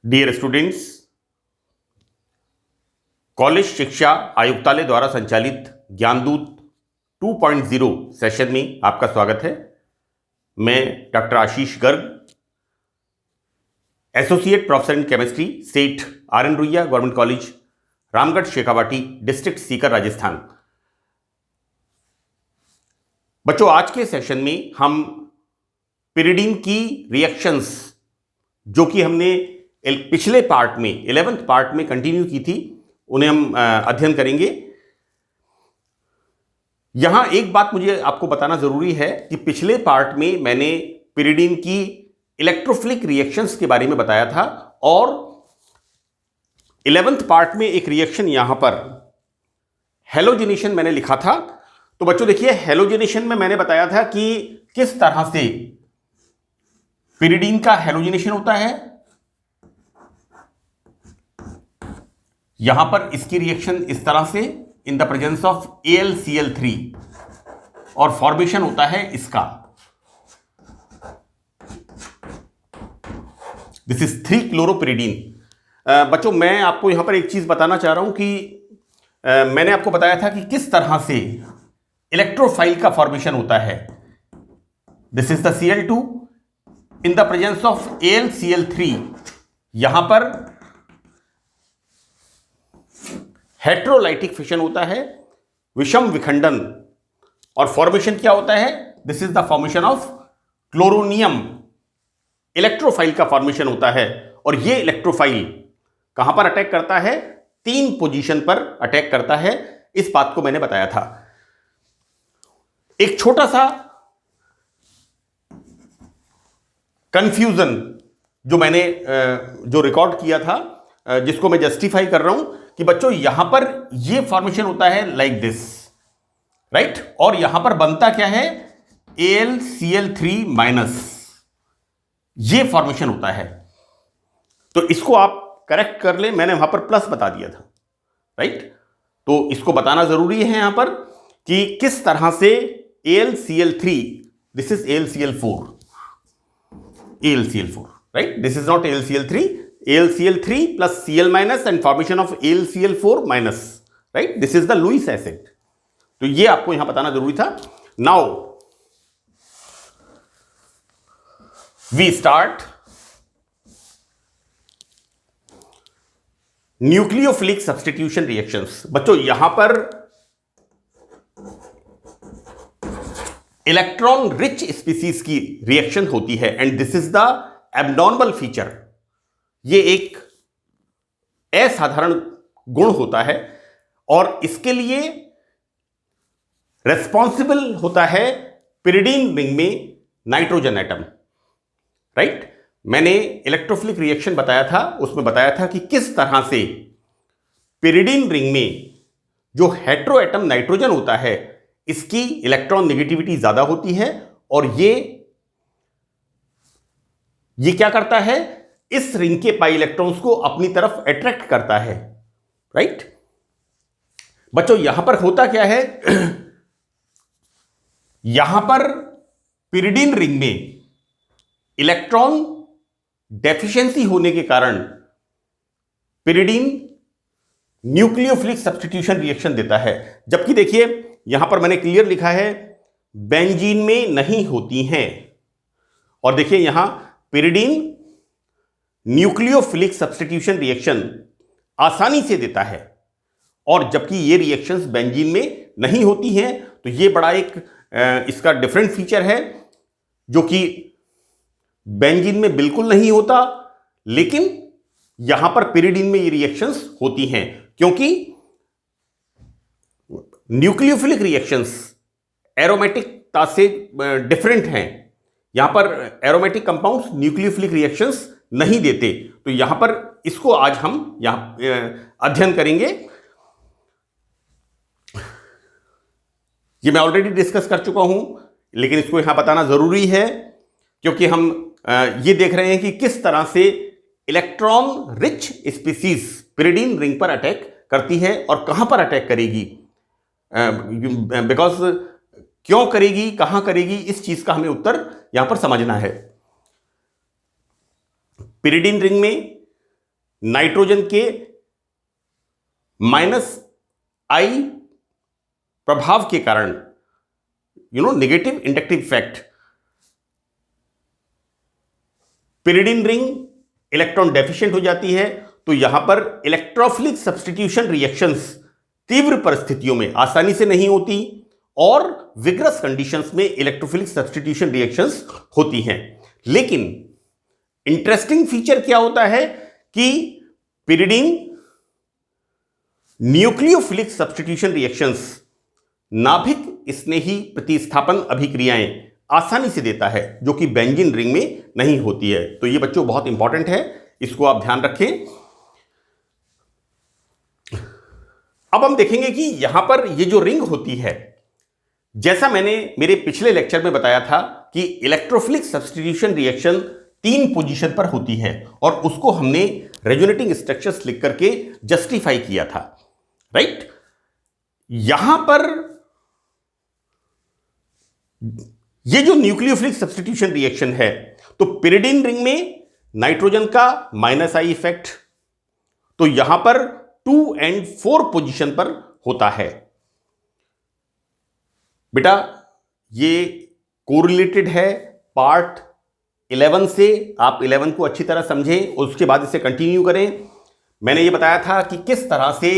Dear students, college शिक्षा आयुक्तालय द्वारा संचालित ज्ञानदूत 2.0 सेशन में आपका स्वागत है। मैं doctor Ashish Garg, associate professor in chemistry, सेठ RN Ruia government college, Ramgarh Shekhawati, district Sikar, Rajasthan. बच्चों, आज के सेशन में हम पिरिडीन की रिएक्शंस जो कि हमने पिछले पार्ट में 11th पार्ट में कंटिन्यू की थी, उन्हें हम अध्ययन करेंगे। यहां एक बात मुझे आपको बताना जरूरी है कि पिछले पार्ट में मैंने पिरिडीन की इलेक्ट्रोफिलिक रिएक्शंस के बारे में बताया था और 11th पार्ट में एक रिएक्शन यहां पर हेलोजिनेशन मैंने लिखा था। तो बच्चों देखिए, हेलोजिनेशन में मैंने बताया था कि किस तरह से पिरिडीन का हेलोजिनेशन होता है। यहां पर इसकी रिएक्शन इस तरह से in the presence of AlCl3 और फॉर्मेशन होता है इसका, दिस इज 3-क्लोरोपिरिडीन। बच्चों, मैं आपको यहां पर एक चीज बताना चाह रहा हूं कि मैंने आपको बताया था कि किस तरह से इलेक्ट्रोफाइल का फॉर्मेशन होता है। This is the Cl2 in the presence of AlCl3। यहां पर हेट्रोलाइटिक फिशन होता है, विषम विखंडन, और फॉर्मेशन क्या होता है? This is the formation of chloronium. Electrophile का फॉर्मेशन होता है और ये इलेक्ट्रोफाइल कहां पर अटैक करता है? 3 पोजीशन पर अटैक करता है। इस बात को मैंने बताया था। एक छोटा सा कंफ्यूजन जो मैंने जो रिकॉर्ड किया था, जिसको मैं जस्टिफाई कर रहा हूं कि बच्चों यहां पर ये फॉर्मेशन होता है लाइक दिस, राइट? और यहां पर बनता क्या है? AlCl3-, ये फॉर्मेशन होता है। तो इसको आप करेक्ट कर ले, मैंने वहां पर प्लस बता दिया था, राइट? तो इसको बताना जरूरी है यहां पर कि किस तरह से AlCl3, this is AlCl4, right? This is not AlCl3, AlCl3 plus Cl minus and formation of AlCl4 minus, right? This is the Lewis acid. तो ये आपको यहां बताना जरूरी था। Now we start nucleophilic substitution reactions. बच्चों यहां पर इलेक्ट्रॉन रिच स्पीसीज की रिएक्शन होती है and this is the abnormal feature. ये एक असाधारण गुण होता है और इसके लिए रेस्पॉन्सिबल होता है पिरिडीन रिंग में नाइट्रोजन एटम, राइट? मैंने इलेक्ट्रोफिलिक रिएक्शन बताया था, उसमें बताया था कि किस तरह से पिरिडीन रिंग में जो हेट्रो एटम नाइट्रोजन होता है, इसकी इलेक्ट्रॉन नेगेटिविटी ज्यादा होती है और ये क्या करता है? इस रिंग के पाई इलेक्ट्रॉन्स को अपनी तरफ अट्रैक्ट करता है, राइट? बच्चों यहां पर होता क्या है? यहां पर पिरिडीन रिंग में इलेक्ट्रॉन डेफिशिएंसी होने के कारण पिरिडीन न्यूक्लियोफिलिक सब्स्टिट्यूशन रिएक्शन देता है। जबकि देखिए यहां पर मैंने क्लियर लिखा है बेंजीन में नहीं होती हैं, और देखिए यहां पिरिडीन न्यूक्लियोफिलिक सब्स्टिट्यूशन रिएक्शन आसानी से देता है, और जबकि ये रिएक्शंस बेंजीन में नहीं होती हैं। तो ये बड़ा एक इसका डिफरेंट फीचर है जो कि बेंजीन में बिल्कुल नहीं होता, लेकिन यहां पर पिरिडीन में ये रिएक्शंस होती हैं, क्योंकि न्यूक्लियोफिलिक रिएक्शंस एरोमेटिकता से डिफरेंट हैं। यहां पर एरोमेटिक कंपाउंड्स न्यूक्लियोफिलिक रिएक्शंस नहीं देते। तो यहां पर इसको आज हम यहां अध्ययन करेंगे। ये मैं ऑलरेडी डिस्कस कर चुका हूं, लेकिन इसको यहां बताना जरूरी है क्योंकि हम ये देख रहे हैं कि किस तरह से electron rich species pyridine ring पर अटैक करती है और कहां पर अटैक करेगी, बिकॉज क्यों करेगी, कहां करेगी, इस चीज का हमें उत्तर यहां पर समझना है। पिरिडीन रिंग में नाइट्रोजन के -I प्रभाव के कारण negative inductive effect, pyridine ring electron deficient हो जाती है। तो यहां पर इलेक्ट्रोफिलिक सब्स्टिट्यूशन रिएक्शंस तीव्र परिस्थितियों में आसानी से नहीं होती और विग्रस कंडीशंस में इलेक्ट्रोफिलिक सब्स्टिट्यूशन रिएक्शंस होती हैं। लेकिन इंटरेस्टिंग फीचर क्या होता है कि पिरिडिन न्यूक्लियोफिलिक सब्स्टिट्यूशन रिएक्शंस, नाभिक स्नेही प्रतिस्थापन अभिक्रियाएं आसानी से देता है, जो कि बेंजीन रिंग में नहीं होती है। तो ये बच्चों बहुत इंपॉर्टेंट है, इसको आप ध्यान रखें। अब हम देखेंगे कि यहां पर ये जो रिंग होती है, जैसा मैंने मेरे पिछले लेक्चर में बताया था कि इलेक्ट्रोफिलिक सब्स्टिट्यूशन रिएक्शन 3 पोजीशन पर होती है और उसको हमने रेजोनेटिंग स्ट्रक्चर्स लिख करके जस्टिफाई किया था, राइट। यहां पर ये जो न्यूक्लियोफिलिक सब्स्टिट्यूशन रिएक्शन है, तो पिरिडिन रिंग में नाइट्रोजन का -I इफेक्ट तो यहां पर 2 और 4 पोजीशन पर होता है। बेटा ये कोरिलेटेड है पार्ट 11 से, आप 11 को अच्छी तरह समझें, उसके बाद इसे कंटिन्यू करें। मैंने ये बताया था कि किस तरह से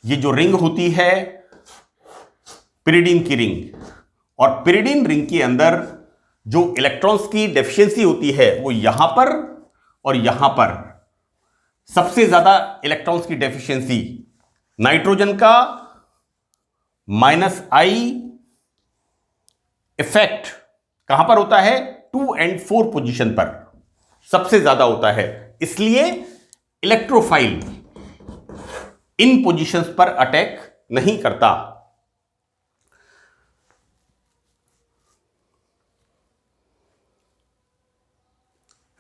ये जो रिंग होती है पिरिडिन की रिंग, और पिरिडिन रिंग के अंदर जो इलेक्ट्रॉन्स की डेफिशिएंसी होती है वो यहां पर और यहां पर सबसे ज्यादा इलेक्ट्रॉन्स की डेफिशिएंसी नाइट्रोजन का -I इफेक्ट कहां पर होता है? 2 और 4 पोजीशन पर सबसे ज्यादा होता है। इसलिए इलेक्ट्रोफाइल इन पोजीशंस पर अटैक नहीं करता।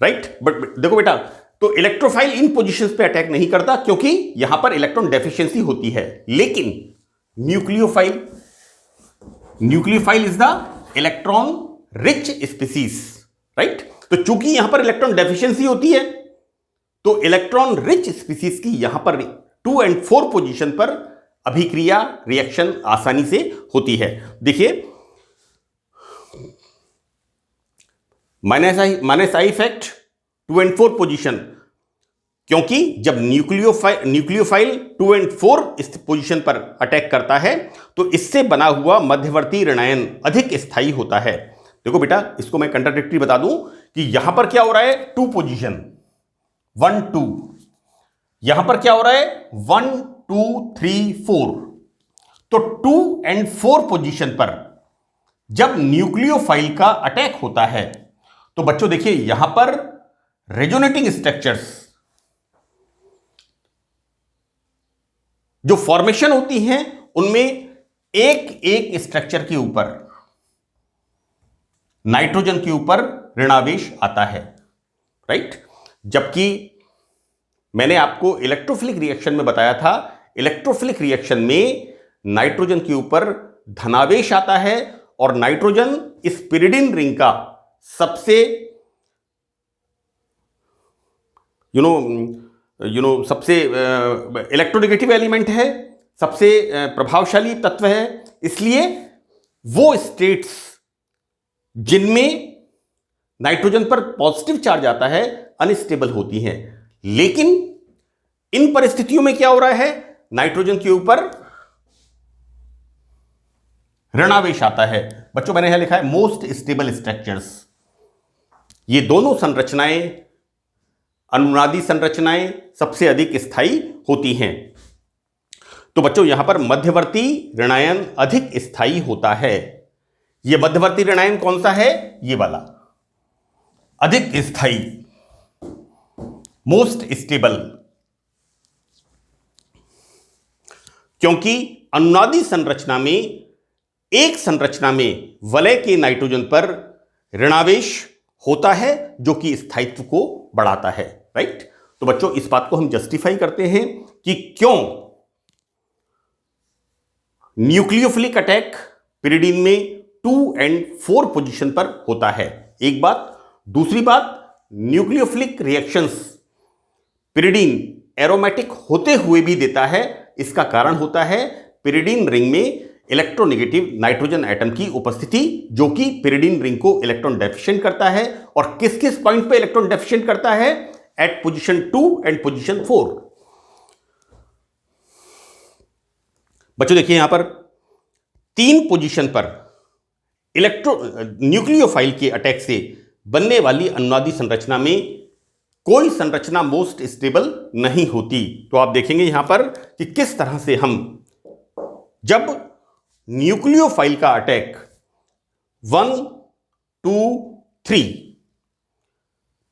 राइट, बट देखो बेटा, तो इलेक्ट्रोफाइल इन पोजीशंस पे अटैक नहीं करता क्योंकि यहां पर इलेक्ट्रॉन डेफिशिएंसी होती है। लेकिन nucleophile is the electron rich species, right. तो चूंकि यहां पर इलेक्ट्रॉन डेफिशिएंसी होती है तो इलेक्ट्रॉन रिच स्पीसीज की यहां पर 2 और 4 पोजीशन पर अभिक्रिया रिएक्शन आसानी से होती है। देखिए -I इफेक्ट 2 और 4 पोजीशन, क्योंकि जब न्यूक्लियोफाइल 2 और 4 इस पोजीशन पर अटैक करता है तो इससे बना हुआ मध्यवर्ती ऋणायन अधिक स्थायी होता है। देखो बेटा, इसको मैं कंट्राडिक्टरी बता दूं कि यहां पर क्या हो रहा है? 2 पोजीशन 1 2, यहां पर क्या हो रहा है? 1 2 3 4। तो 2 और 4 पोजीशन पर जब न्यूक्लियोफाइल का अटैक होता है तो बच्चों देखिए यहां पर रेजोनेटिंग स्ट्रक्चर्स जो फॉर्मेशन होती हैं उनमें एक एक स्ट्रक्चर के ऊपर नाइट्रोजन के ऊपर ऋणावेश आता है, राइट। जबकि मैंने आपको इलेक्ट्रोफिलिक रिएक्शन में बताया था, इलेक्ट्रोफिलिक रिएक्शन में नाइट्रोजन के ऊपर धनावेश आता है और नाइट्रोजन इस पिरिडिन रिंग का सबसे सबसे इलेक्ट्रोनेगेटिव एलिमेंट है, सबसे प्रभावशाली तत्व है। इसलिए वो स्टेट्स जिनमें नाइट्रोजन पर पॉजिटिव चार्ज आता है अनस्टेबल होती हैं। लेकिन इन परिस्थितियों में क्या हो रहा है? नाइट्रोजन के ऊपर ऋणावेश आता है। बच्चों मैंने यहां लिखा है मोस्ट स्टेबल स्ट्रक्चर्स। ये दोनों संरचनाएं, अनुनादी संरचनाएं सबसे अधिक स्थायी होती हैं। तो बच्चों यहां पर मध्यवर्ती ऋणायन अधिक स्थायी होता है। यह मध्यवर्ती ऋणायन कौन सा है? ये वाला, अधिक स्थायी, मोस्ट स्टेबल। क्योंकि अनुनादी संरचना में, एक संरचना में वलय के नाइट्रोजन पर ऋणावेश होता है जो कि स्थायित्व को बढ़ाता है, राइट। तो बच्चों इस बात को हम जस्टिफाई करते हैं कि क्यों न्यूक्लियोफिलिक अटैक पिरिडिन में 2 और 4 पोजीशन पर होता है। एक बात। दूसरी बात, न्यूक्लियोफिलिक रिएक्शंस पिरिडीन एरोमेटिक होते हुए भी देता है। इसका कारण होता है पिरिडीन रिंग में इलेक्ट्रोनेगेटिव नाइट्रोजन एटम की उपस्थिति, जो कि पिरिडीन रिंग को इलेक्ट्रॉन डेफिशिएंट करता है। और किस किस पॉइंट पे इलेक्ट्रॉन डेफिशिएंट करता है? At position 2 and position 4। बच्चों देखिए यहां पर 3 पोजीशन पर न्यूक्लियोफाइल के अटैक से बनने वाली अनुनादी संरचना में कोई संरचना मोस्ट स्टेबल नहीं होती। तो आप देखेंगे यहां पर कि किस तरह से हम जब न्यूक्लियोफाइल का अटैक 1, 2,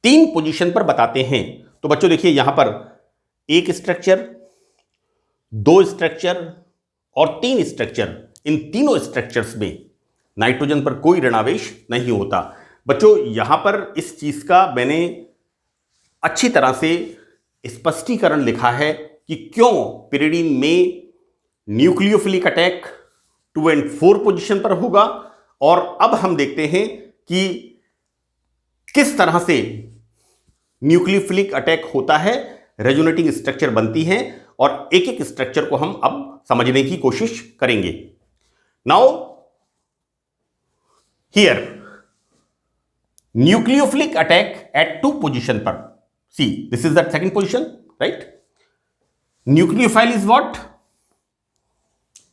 3 पोजीशन पर बताते हैं। तो बच्चों देखिए यहां पर एक स्ट्रक्चर, 2 स्ट्रक्चर और 3 स्ट्रक्चर, इन तीनों स्ट्रक्चर्स में नाइट्रोजन पर कोई ऋणावेश नहीं होता। बच्चों यहां पर इस चीज का मैंने अच्छी तरह से स्पष्टीकरण लिखा है कि क्यों पिरिडीन में न्यूक्लियोफिलिक अटैक 2 और 4 पोजीशन पर होगा। और अब हम देखते हैं कि किस तरह से न्यूक्लियोफिलिक अटैक होता है, रेजोनेटिंग स्ट्रक्चर बनती हैं, और एक एक स्ट्रक्चर को हम अब समझने की कोशिश करेंगे। Now here nucleophilic attack at 2 position पर, see this is the second position, right? Nucleophile is what?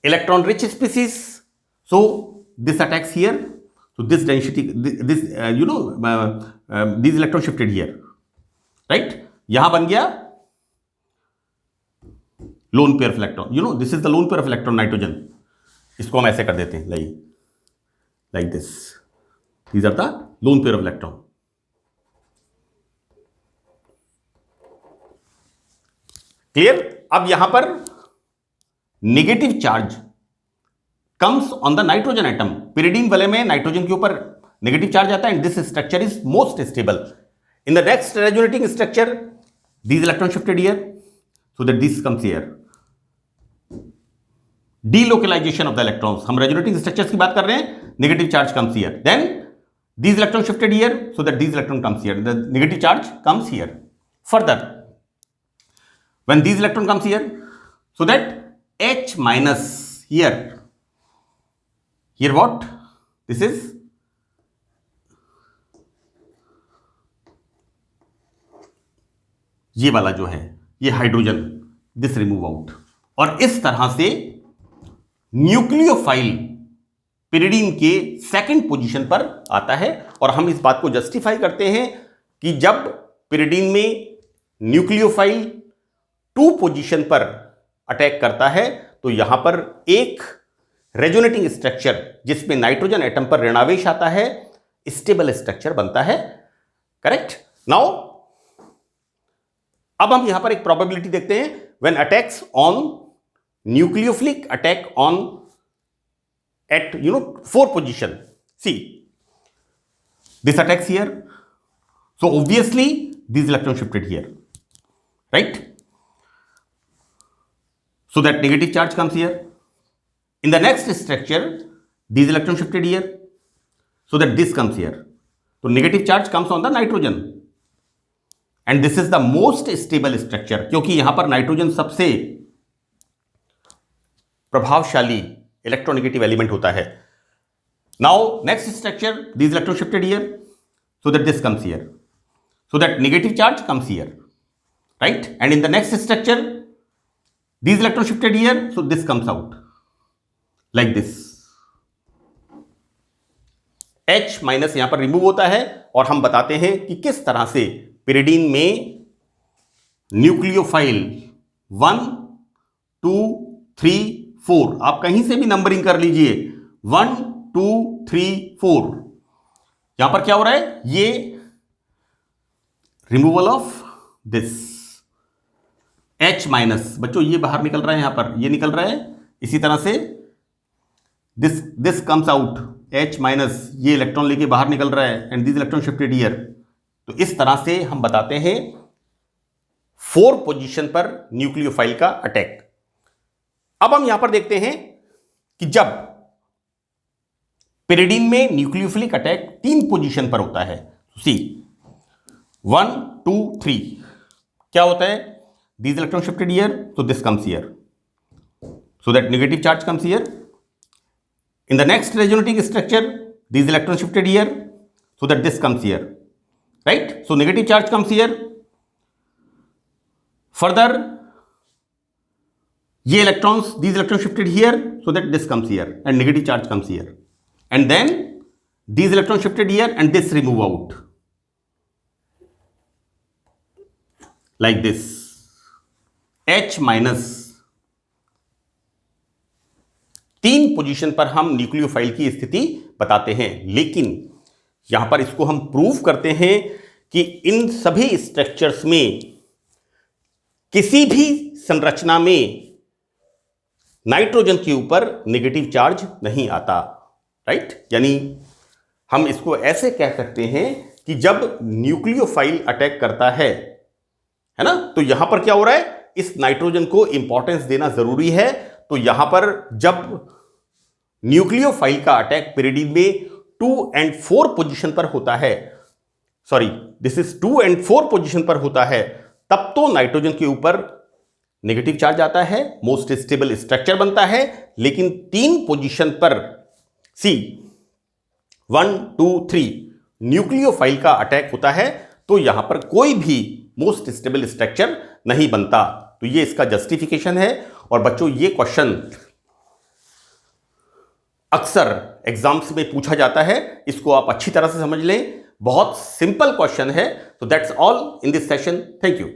Electron rich species, so this attacks here, so this density, this these electron shifted here, right? यहां बन गया lone pair of electron, this is the lone pair of electron nitrogen. इसको हम ऐसे कर देते हैं like this, these are the lone pair of electron. Clear? अब यहां पर negative charge comes on the nitrogen atom. Pyridine वाले में नाइट्रोजन के ऊपर नेगेटिव चार्ज आता है, and this structure is most stable. In the next resonating structure these electron shifted here, so that this comes here. Delocalization of the electrons, हम resonating structures की बात कर रहे हैं, negative charge comes here, then these electron shifted here, so that these electron comes here, the negative charge comes here. Further when these electron comes here, so that H minus here what? This is ये वाला जो है, ये hydrogen, this remove out. और इस तरह से nucleophile pyridine के सेकंड पोजीशन पर आता है। और हम इस बात को जस्टिफाई करते हैं कि जब पिरिडीन में न्यूक्लियोफाइल 2 पोजीशन पर अटैक करता है, तो यहां पर एक रेजोनेटिंग स्ट्रक्चर जिसमें नाइट्रोजन एटम पर ऋणावेश आता है, स्टेबल स्ट्रक्चर बनता है। करेक्ट? नाउ अब हम यहां पर एक प्रोबेबिलिटी देखते हैं। When attacks on nucleophilic attack on at 4 position, see this attacks here, so obviously this electron shifted here, right? So that negative charge comes here. In the next structure, these electrons shifted here, so that this comes here. So negative charge comes on the nitrogen, and this is the most stable structure, क्योंकि यहां पर nitrogen सबसे प्रभावशाली electronegative element होता है। Now next structure, these electrons shifted here, so that this comes here, so that negative charge comes here, right? And in the next structure, these electrons shifted here, so this comes out like this. H minus यहां पर remove होता है, और हम बताते हैं कि किस तरह से पिरिडीन में न्यूक्लियोफाइल 1, 2, 3, 4, आप कहीं से भी नंबरिंग कर लीजिए, 1, 2, 3, 4, यहां पर क्या हो रहा है? ये removal of this H minus, बच्चों ये बाहर निकल रहा है, यहां पर ये निकल रहा है, इसी तरह से this comes out, H minus, ये इलेक्ट्रॉन लेके बाहर निकल रहा है, and this electron shifted here. तो इस तरह से हम बताते हैं 4 पोजीशन पर न्यूक्लियोफाइल का अटैक। अब हम यहां पर देखते हैं कि जब पिरिडीन में न्यूक्लियोफिलिक अटैक 3 पोजीशन पर होता है, सी 1, 2, 3, क्या होता है, these electron shifted here, so this comes here, so that negative charge comes here. In the next resonating structure, these electrons shifted here, so that this comes here, right? So negative charge comes here. Further, these electrons shifted here, so that this comes here, and negative charge comes here. And then these electrons shifted here, and this remove out, like this. H minus, 3 position पर हम nucleophile की स्थिति बताते हैं, लेकिन यहां पर इसको हम प्रूव करते हैं कि इन सभी स्ट्रक्चर्स में किसी भी संरचना में नाइट्रोजन के ऊपर नेगेटिव चार्ज नहीं आता, राइट? यानी हम इसको ऐसे कह सकते हैं कि जब न्यूक्लियोफाइल अटैक करता है ना, तो यहां पर क्या हो रहा है, इस नाइट्रोजन को इंपॉर्टेंस देना जरूरी है। तो यहां पर जब न्यूक्लियोफाइल का अटैक पिरिडीन में 2 और 4 पोजीशन पर होता है, सॉरी दिस इज 2 और 4 पोजीशन पर होता है, तब तो नाइट्रोजन के ऊपर नेगेटिव चार्ज आता है, मोस्ट स्टेबल स्ट्रक्चर बनता है। लेकिन 3 पोजीशन पर सी 1, 2, 3 न्यूक्लियोफाइल का अटैक होता है, तो यहां पर कोई भी मोस्ट स्टेबल स्ट्रक्चर नहीं बनता। तो ये इसका जस्टिफिकेशन है। और बच्चों, ये क्वेश्चन अक्सर एग्जाम्स में पूछा जाता है, इसको आप अच्छी तरह से समझ लें, बहुत सिंपल क्वेश्चन है। तो that's all in this session, thank you.